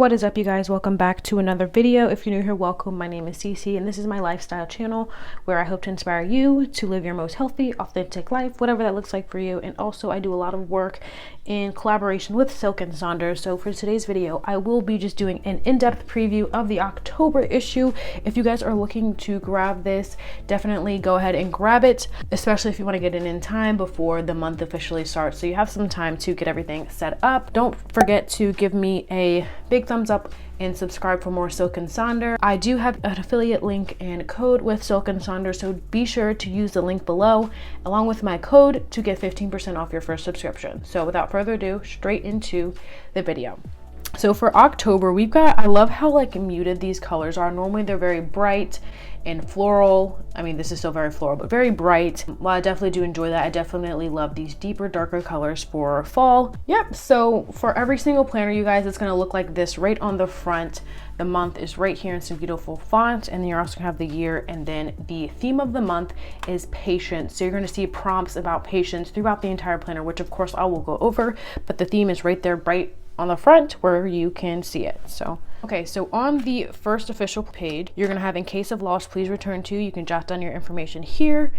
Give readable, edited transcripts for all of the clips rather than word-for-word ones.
What is up, you guys? Welcome back to another video. If you're new here, welcome. My name is Cece and this is my lifestyle channel where I hope to inspire you to live your most healthy, authentic life, whatever that looks like for you. And also I do a lot of work in collaboration with Silk Sonder. So for today's video, I will be just doing an in-depth preview of the October issue. If you guys are looking to grab this, definitely go ahead and grab it, especially if you want to get it in time before the month officially starts. So you have some time to get everything set up. Don't forget to give me a big thumbs up and subscribe for more Silk Sonder. I do have an affiliate link and code with Silk Sonder, so be sure to use the link below along with my code to get 15% off your first subscription. So without further ado, straight into the video. So for October, we've got, I love how like muted these colors are. Normally they're very bright and floral. I mean, this is still very floral, but very bright. Well, I definitely do enjoy that. I definitely love these deeper, darker colors for fall. Yep, so for every single planner, you guys, it's gonna look like this right on the front. The month is right here in some beautiful fonts, and then you're also gonna have the year, and then the theme of the month is patience. So you're gonna see prompts about patience throughout the entire planner, which of course I will go over, but the theme is right there, bright on the front where you can see it. So okay, so on the first official page, you're gonna have, in case of loss, please return to. You can jot down your information here.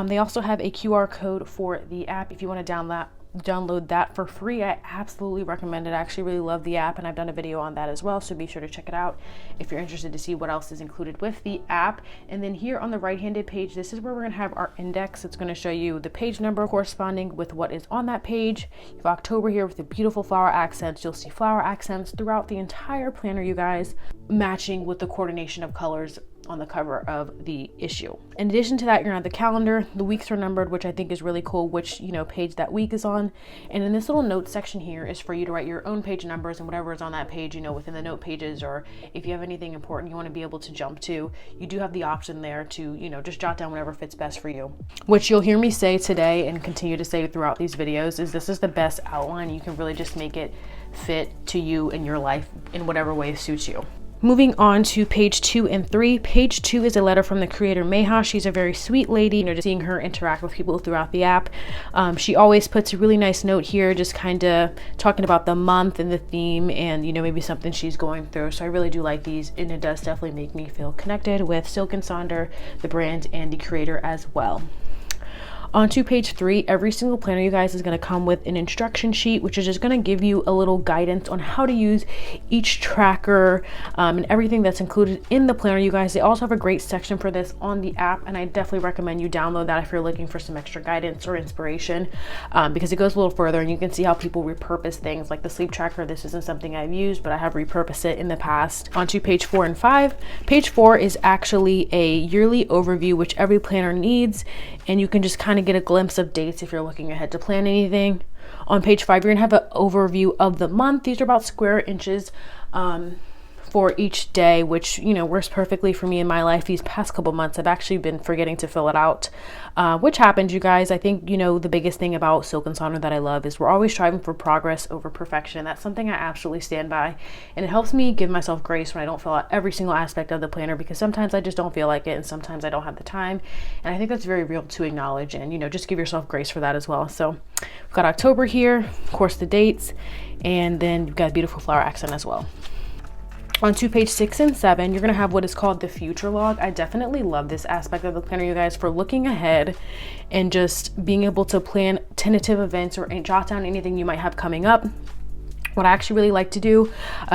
They also have a QR code for the app if you want to download that for free. I absolutely recommend it. I actually really love the app, and I've done a video on that as well, so be sure to check it out if you're interested to see what else is included with the app. And then here on the right-handed page, this is where we're going to have our index. It's going to show you the page number corresponding with what is on that page. You have October here with the beautiful flower accents. You'll see flower accents throughout the entire planner, you guys, matching with the coordination of colors on the cover of the issue. In addition to that, you're gonna have the calendar. The weeks are numbered, which I think is really cool, which, you know, page that week is on. And in this little notes section here is for you to write your own page numbers and whatever is on that page, you know, within the note pages, or if you have anything important you want to be able to jump to, you do have the option there to, you know, just jot down whatever fits best for you. Which you'll hear me say today and continue to say throughout these videos is this is the best outline. You can really just make it fit to you and your life in whatever way suits you. Moving on to page 2 and 3. Page 2 is a letter from the creator Meha. She's a very sweet lady. You know, just seeing her interact with people throughout the app. She always puts a really nice note here, just kind of talking about the month and the theme, and you know, maybe something she's going through. So I really do like these, and it does definitely make me feel connected with Silk Sonder, the brand, and the creator as well. On to page 3, every single planner, you guys, is going to come with an instruction sheet, which is just going to give you a little guidance on how to use each tracker and everything that's included in the planner, you guys. They also have a great section for this on the app, and I definitely recommend you download that if you're looking for some extra guidance or inspiration, because it goes a little further, and you can see how people repurpose things like the sleep tracker. This isn't something I've used, but I have repurposed it in the past. On to page 4 and 5. Page 4 is actually a yearly overview, which every planner needs, and you can just kind of get a glimpse of dates if you're looking ahead to plan anything. On page 5, you're gonna have an overview of the month. These are about square inches for each day, which, you know, works perfectly for me in my life. These past couple months, I've actually been forgetting to fill it out, which happens, you guys. I think, you know, the biggest thing about Silk Sonder that I love is we're always striving for progress over perfection. That's something I absolutely stand by, and it helps me give myself grace when I don't fill out every single aspect of the planner, because sometimes I just don't feel like it, and sometimes I don't have the time, and I think that's very real to acknowledge, and, you know, just give yourself grace for that as well. So we've got October here, of course, the dates, and then you've got a beautiful flower accent as well. On to page 6 and 7, you're going to have what is called the future log. I definitely love this aspect of the planner, you guys, for looking ahead and just being able to plan tentative events or jot down anything you might have coming up. What I actually really like to do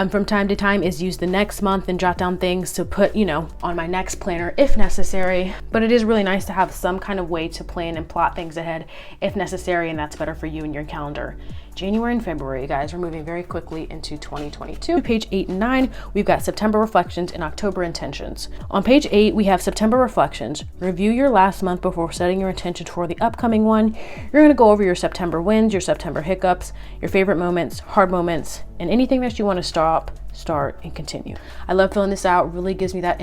from time to time is use the next month and jot down things to put, you know, on my next planner if necessary. But it is really nice to have some kind of way to plan and plot things ahead if necessary, and that's better for you and your calendar. January and February, you guys, are moving very quickly into 2022. Page 8 and 9, we've got September reflections and October intentions. On page 8, we have September reflections. Review your last month before setting your intentions for the upcoming one. You're going to go over your September wins, your September hiccups, your favorite moments, hard moments, and anything that you want to stop, start, and continue. I love filling this out. It really gives me that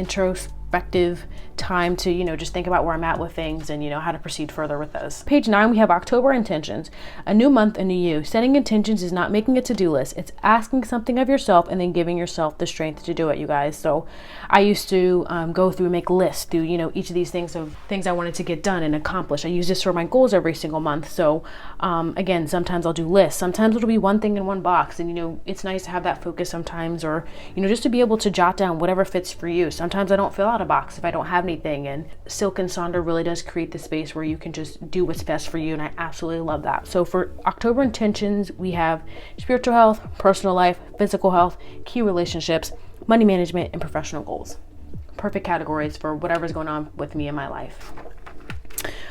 introspective time to, you know, just think about where I'm at with things and, you know, how to proceed further with this. Page 9, we have October intentions. A new month, a new you. Setting intentions is not making a to-do list. It's asking something of yourself and then giving yourself the strength to do it, you guys. So I used to go through and make lists through, you know, each of these things of things I wanted to get done and accomplish. I use this for my goals every single month. So again, sometimes I'll do lists. Sometimes it'll be one thing in one box. And, you know, it's nice to have that focus sometimes, or, you know, just to be able to jot down whatever fits for you. Sometimes I don't fill out a box if I don't have anything. And Silk Sonder really does create the space where you can just do what's best for you. And I absolutely love that. So for October intentions, we have spiritual health, personal life, physical health, key relationships, money management, and professional goals. Perfect categories for whatever's going on with me in my life.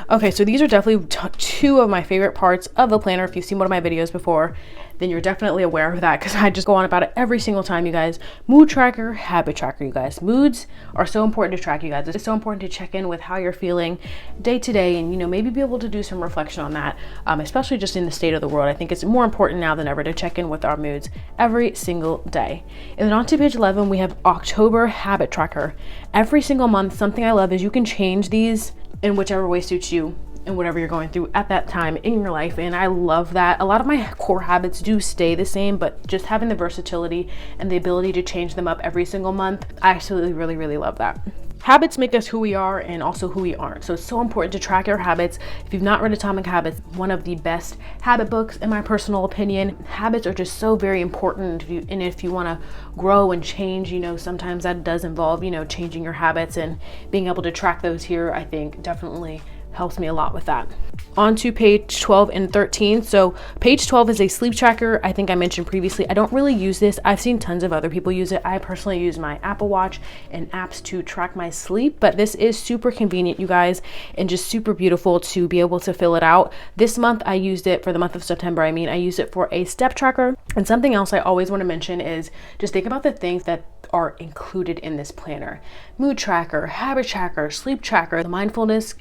Okay, so these are definitely two of my favorite parts of the planner. If you've seen one of my videos before, then you're definitely aware of that, because I just go on about it every single time, you guys. Mood tracker, habit tracker, you guys. Moods are so important to track, you guys. It's so important to check in with how you're feeling day to day, and, you know, maybe be able to do some reflection on that, especially just in the state of the world. I think it's more important now than ever to check in with our moods every single day. And then on to page 11, we have October habit tracker. Every single month, something I love is you can change these in whichever way suits you and whatever you're going through at that time in your life. And I love that. A lot of my core habits do stay the same, but just having the versatility and the ability to change them up every single month, I absolutely really love that. Habits make us who we are and also who we aren't. So it's so important to track your habits. If you've not read Atomic Habits, one of the best habit books in my personal opinion. Habits are just so very important. If you want to grow and change, you know, sometimes that does involve, you know, changing your habits, and being able to track those here, I think definitely helps me a lot with that. On to page 12 and 13. So page 12 is a sleep tracker. I think I mentioned previously, I don't really use this. I've seen tons of other people use it. I personally use my Apple Watch and apps to track my sleep, but this is super convenient, you guys, and just super beautiful to be able to fill it out. This month I used it for the month of September. I used it for a step tracker. And something else I always want to mention is just think about the things that are included in this planner. Mood tracker, habit tracker, sleep tracker, the mindfulness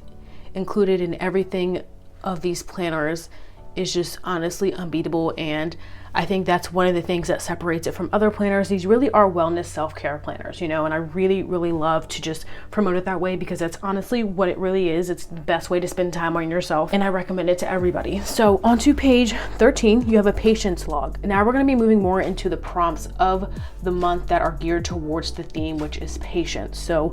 included in everything of these planners is just honestly unbeatable. And I think that's one of the things that separates it from other planners. These really are wellness self-care planners, you know, and I really love to just promote it that way, because that's honestly what it really is. It's the best way to spend time on yourself, and I recommend it to everybody. So on to page 13, you have a patience log. Now we're going to be moving more into the prompts of the month that are geared towards the theme, which is patience. So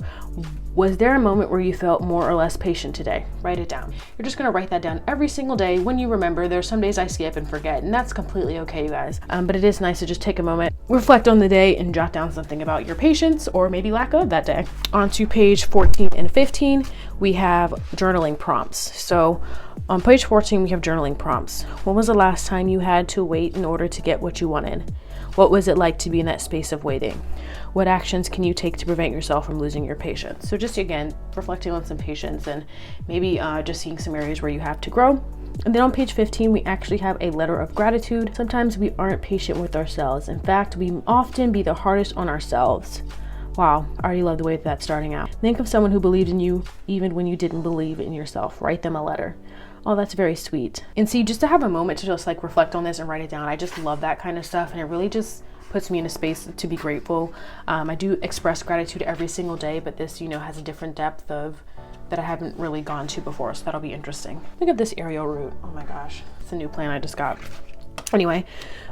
was there a moment where you felt more or less patient today? Write it down. You're just gonna write that down every single day when you remember. There's some days I skip and forget, and that's completely okay, you guys. But it is nice to just take a moment, reflect on the day, and jot down something about your patience or maybe lack of that day. On to page 14 and 15, we have journaling prompts. So on page 14, we have journaling prompts. When was the last time you had to wait in order to get what you wanted? What was it like to be in that space of waiting? What actions can you take to prevent yourself from losing your patience? So just again, reflecting on some patience, and maybe just seeing some areas where you have to grow. And then on page 15, we actually have a letter of gratitude. Sometimes we aren't patient with ourselves. In fact, we often be the hardest on ourselves. Wow, I already love the way that's starting out. Think of someone who believed in you even when you didn't believe in yourself. Write them a letter. Oh, that's very sweet. And see, just to have a moment to just like reflect on this and write it down, I just love that kind of stuff, and it really just puts me in a space to be grateful. I do express gratitude every single day, but this, you know, has a different depth of that I haven't really gone to before, so that'll be interesting. Look at this aerial route. Oh my gosh, it's a new plan I just got. Anyway,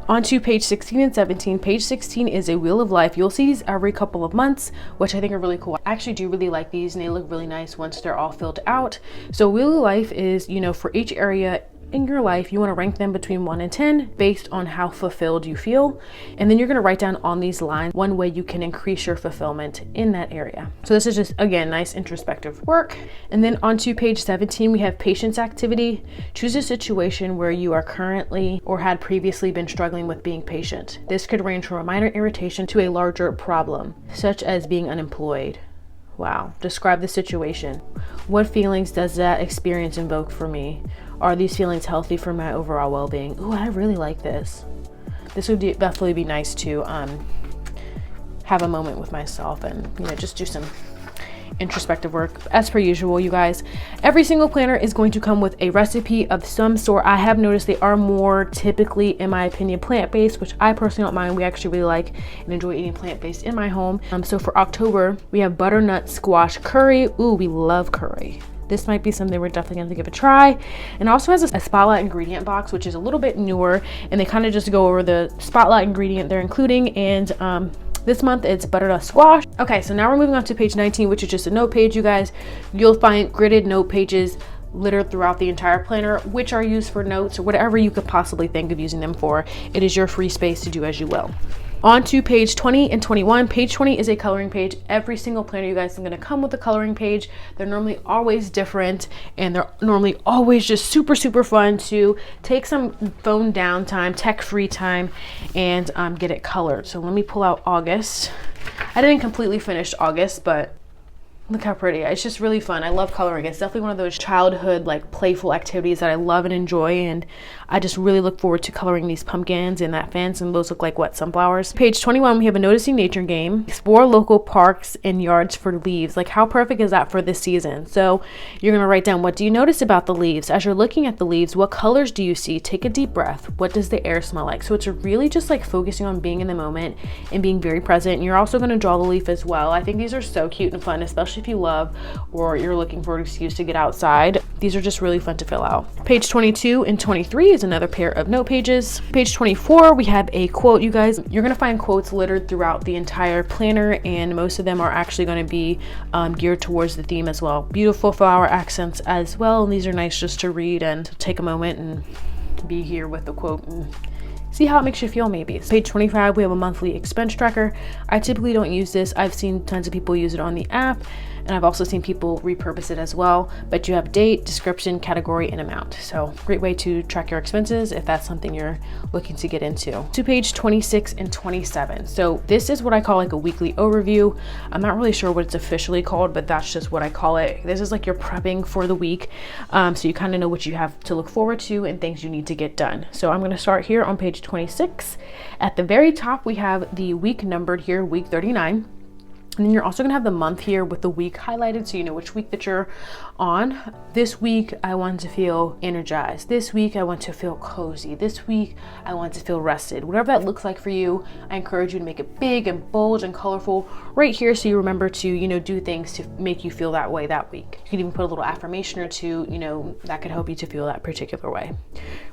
on to page 16 and 17. Page 16 is a wheel of life. You'll see these every couple of months, which I think are really cool. I actually do really like these, and they look really nice once they're all filled out. So wheel of life is, you know, for each area in your life, you want to rank them between 1 and 10 based on how fulfilled you feel. And then you're going to write down on these lines one way you can increase your fulfillment in that area. So this is just, again, nice introspective work. And then onto page 17, we have patience activity. Choose a situation where you are currently or had previously been struggling with being patient. This could range from a minor irritation to a larger problem, such as being unemployed. Wow. Describe the situation. What feelings does that experience invoke for me? Are these feelings healthy for my overall well-being? Ooh, I really like this. This would definitely be nice to have a moment with myself and, you know, just do some introspective work. As per usual, you guys, every single planner is going to come with a recipe of some sort. I have noticed they are more typically, in my opinion, plant-based, which I personally don't mind. We actually really like and enjoy eating plant-based in my home. So for October, we have butternut squash curry. Ooh, we love curry. This might be something we're definitely going to give a try. And also has a spotlight ingredient box, which is a little bit newer, and they kind of just go over the spotlight ingredient they're including. And this month it's butternut squash. Okay, so now we're moving on to page 19, which is just a note page, you guys. You'll find gridded note pages littered throughout the entire planner, which are used for notes or whatever you could possibly think of using them for. It is your free space to do as you will. On to page 20 and 21. Page 20 is a coloring page. Every single planner, you guys, is going to come with a coloring page. They're normally always different, and they're normally always just super, super fun to take some phone downtime, tech-free time, and get it colored. So let me pull out August. I didn't completely finish August, but look how pretty. It's just really fun. I love coloring. It's definitely one of those childhood, like, playful activities that I love and enjoy, and I just really look forward to coloring these pumpkins and that fence, and those look like wet sunflowers. Page 21, we have a Noticing Nature game. Explore local parks and yards for leaves. Like, how perfect is that for this season? So you're going to write down, what do you notice about the leaves? As you're looking at the leaves, what colors do you see? Take a deep breath. What does the air smell like? So it's really just like focusing on being in the moment and being very present. And you're also going to draw the leaf as well. I think these are so cute and fun, especially if you love or you're looking for an excuse to get outside. These are just really fun to fill out. Page 22 and 23 is another pair of note pages. Page 24, we have a quote. You guys, you're going to find quotes littered throughout the entire planner, and most of them are actually going to be geared towards the theme as well. Beautiful flower accents as well, and these are nice just to read and take a moment and be here with the quote and see how it makes you feel maybe. Page 25, we have a monthly expense tracker. I typically don't use this. I've seen tons of people use it on the app, and I've also seen people repurpose it as well. But you have date, description, category, and amount. So great way to track your expenses if that's something you're looking to get into. To page 26 and 27. So this is what I call like a weekly overview. I'm not really sure what it's officially called, but that's just what I call it. This is like your prepping for the week. So you kind of know what you have to look forward to and things you need to get done. So I'm going to start here on page 26. At the very top, we have the week numbered here, week 39. And then you're also gonna have the month here with the week highlighted, so you know which week that you're on. This week, I want to feel energized. This week, I want to feel cozy. This week, I want to feel rested. Whatever that looks like for you, I encourage you to make it big and bold and colorful right here, so you remember to, you know, do things to make you feel that way that week. You can even put a little affirmation or two, you know, that could help you to feel that particular way.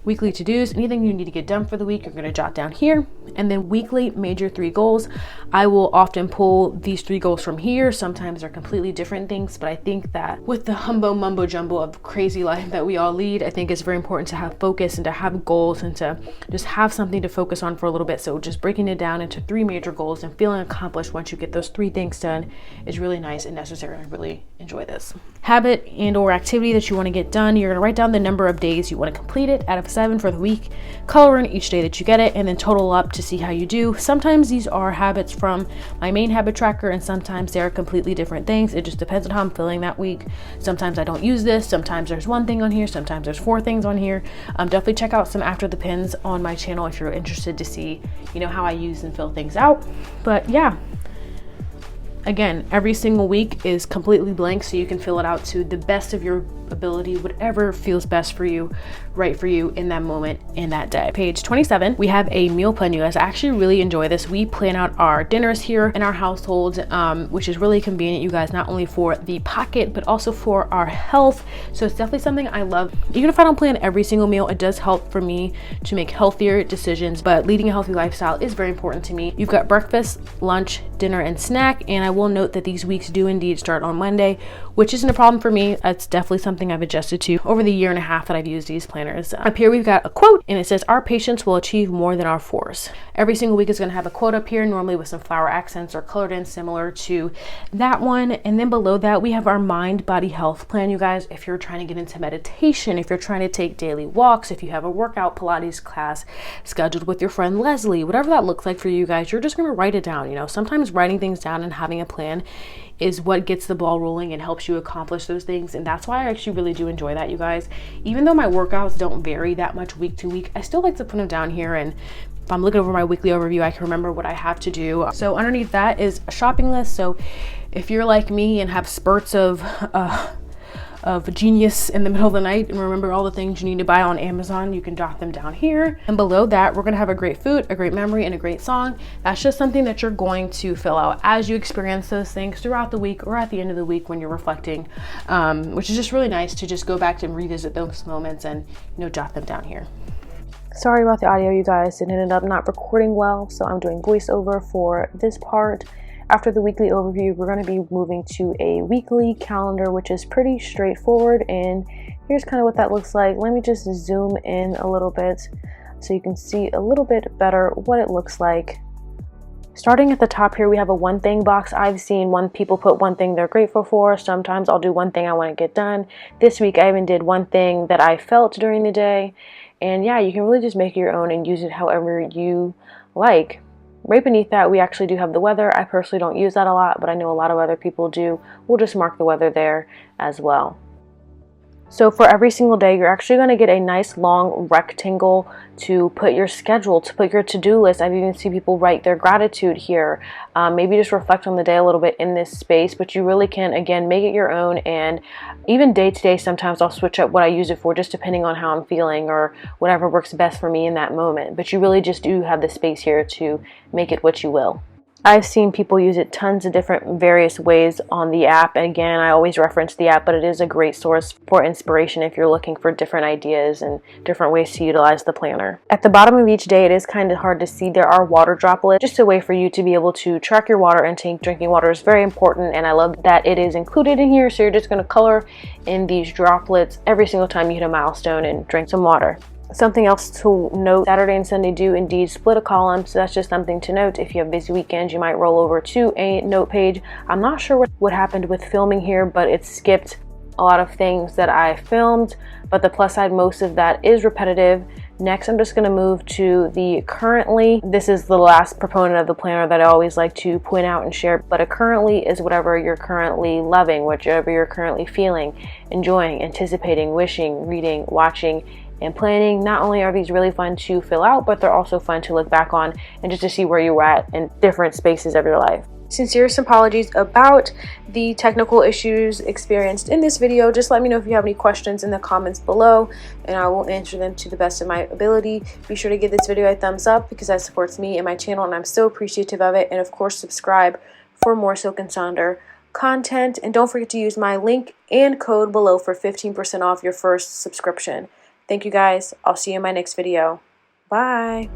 Weekly to-dos, anything you need to get done for the week, you're gonna jot down here. And then weekly major 3 goals. I will often pull these 3 goals from here. Sometimes they're completely different things, but I think that with the mumbo jumbo of crazy life that we all lead, I think it's very important to have focus and to have goals and to just have something to focus on for a little bit. So just breaking it down into 3 major goals and feeling accomplished once you get those 3 things done is really nice and necessary. I really enjoy this. Habit and or activity that you want to get done. You're going to write down the number of days you want to complete it out of 7 for the week, color in each day that you get it, and then total up to see how you do. Sometimes these are habits from my main habit tracker, and sometimes they're completely different things. It just depends on how I'm feeling that week. Sometimes I don't use this. Sometimes there's 1 thing on here. Sometimes there's 4 things on here. Definitely check out some after the pins on my channel if you're interested to see, you know, how I use and fill things out. But yeah. Again, every single week is completely blank, so you can fill it out to the best of your ability, whatever feels best for you, right for you in that moment, in that day. Page 27, we have a meal plan, you guys. I actually really enjoy this. We plan out our dinners here in our household, which is really convenient, you guys, not only for the pocket, but also for our health. So it's definitely something I love. Even if I don't plan every single meal, it does help for me to make healthier decisions, but leading a healthy lifestyle is very important to me. You've got breakfast, lunch, dinner, and snack, and I will note that these weeks do indeed start on Monday, which isn't a problem for me. That's definitely something I've adjusted to over the 1.5 years that I've used these planners. Up here we've got a quote, and it says, "Our patience will achieve more than our force." Every single week is going to have a quote up here, normally with some flower accents or colored in similar to that one. And then below that we have our mind body health plan, you guys. If you're trying to get into meditation, if you're trying to take daily walks, if you have a workout Pilates class scheduled with your friend Leslie, whatever that looks like for you guys, you're just going to write it down. You know, sometimes writing things down and having a plan is what gets the ball rolling and helps you accomplish those things. And that's why I actually really do enjoy that, you guys. Even though my workouts don't vary that much week to week, I still like to put them down here, and if I'm looking over my weekly overview, I can remember what I have to do. So underneath that is a shopping list. So If you're like me and have spurts of genius in the middle of the night and remember all the things you need to buy on Amazon, you can jot them down here. And below that, we're gonna have a great food, a great memory, and a great song. That's just something that you're going to fill out as you experience those things throughout the week or at the end of the week when you're reflecting, which is just really nice to just go back and revisit those moments and, you know, jot them down here. Sorry about the audio, you guys. It ended up not recording well, so I'm doing voiceover for this part. After the weekly overview, we're going to be moving to a weekly calendar, which is pretty straightforward. And here's kind of what that looks like. Let me just zoom in a little bit so you can see a little bit better what it looks like. Starting at the top here, we have a one thing box. I've seen people put one thing they're grateful for. Sometimes I'll do one thing I want to get done. This week, I even did one thing that I felt during the day. And yeah, you can really just make it your own and use it however you like. Right beneath that, we actually do have the weather. I personally don't use that a lot, but I know a lot of other people do. We'll just mark the weather there as well. So for every single day, you're actually going to get a nice long rectangle to put your schedule, to put your to-do list. I've even seen people write their gratitude here. Maybe just reflect on the day a little bit in this space, but you really can, again, make it your own. And even day to day, sometimes I'll switch up what I use it for, just depending on how I'm feeling or whatever works best for me in that moment. But you really just do have the space here to make it what you will. I've seen people use it tons of different various ways on the app. And again, I always reference the app, but it is a great source for inspiration if you're looking for different ideas and different ways to utilize the planner. At the bottom of each day, it is kind of hard to see. There are water droplets, just a way for you to be able to track your water intake. Drinking water is very important, and I love that it is included in here. So you're just going to color in these droplets every single time you hit a milestone and drink some water. Something else to note, Saturday and Sunday do indeed split a column, so that's just something to note. If you have busy weekends, you might roll over to a note page. I'm not sure what happened with filming here, but it skipped a lot of things that I filmed, but the plus side, most of that is repetitive. Next, I'm just going to move to the currently. This is the last proponent of the planner that I always like to point out and share, but a currently is whatever you're currently loving, whatever you're currently feeling, enjoying, anticipating, wishing, reading, watching, and planning. Not only are these really fun to fill out, but they're also fun to look back on and just to see where you're at in different spaces of your life. Sincerest apologies about the technical issues experienced in this video. Just let me know if you have any questions in the comments below, and I will answer them to the best of my ability. Be sure to give this video a thumbs up because that supports me and my channel, and I'm so appreciative of it. And of course, subscribe for more Silk Sonder content. And don't forget to use my link and code below for 15% off your first subscription. Thank you guys. I'll see you in my next video. Bye.